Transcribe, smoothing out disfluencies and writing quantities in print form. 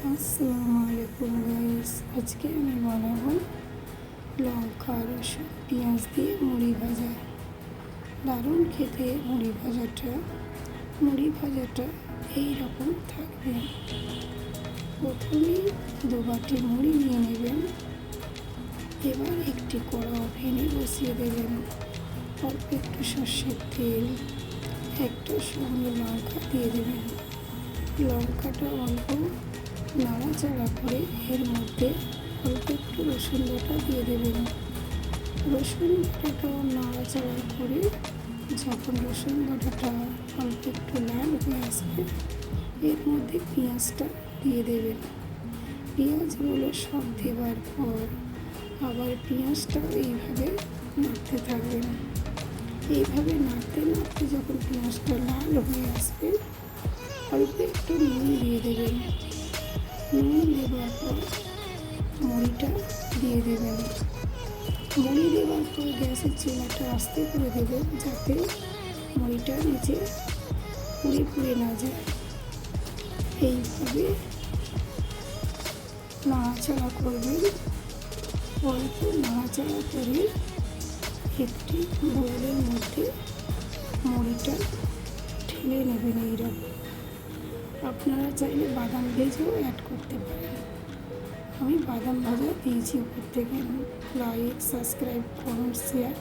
আসসালামু আলাইকুম গাইস, আজকে আমি বানাবো লঙ্কা রসুন পেঁয়াজ দিয়ে মুড়ি ভাজা। দারুণ খেতে মুড়ি ভাজাটা এইরকম থাকবে। প্রথমেই 2 বাটি মুড়ি নিয়ে নেবেন। এবার একটি কড়া ওভেনে বসিয়ে দেবেন। অল্প একটু সর্ষের তেল, একটা শুকনো লঙ্কা দিয়ে দেবেন। লঙ্কাটা অল্প নাড়াচাড়া করে এর মধ্যে অল্প একটু রসুন বাটা দিয়ে দেবেন। রসুন বাটাটাও নাড়াচাড়া করে যখন রসুন বাটাটা অল্প একটু লাল হয়ে আসবে, এর মধ্যে পেঁয়াজটা দিয়ে দেবেন। পেঁয়াজগুলো সব দেওয়ার পর আবার পেঁয়াজটা এইভাবে নাড়তে থাকবেন। এইভাবে নাড়তে নাড়তে যখন পেঁয়াজটা লাল হয়ে আসবে, অল্প একটু নুন দিয়ে দেবেন। নুন দেওয়ার পর মুড়িটা দিয়ে দেবেন। মুড়ি দেওয়ার পর গ্যাসের চুলাটা আস্তে করে দেবেন, যাতে মুড়িটা নিচে পুড়ে না যায়। এইভাবে নাড়াচাড়া করবেন। অল্প নাড়াচাড়া করে একটি বোলের মধ্যে মুড়িটা ঢেলে নেবেন। এইরকম আপনারা চাইলে বাদাম ভেজেও অ্যাড করতে পারেন। আমি বাদাম ভাজা দিয়েছি উপর থেকে। Like, subscribe, comment, share.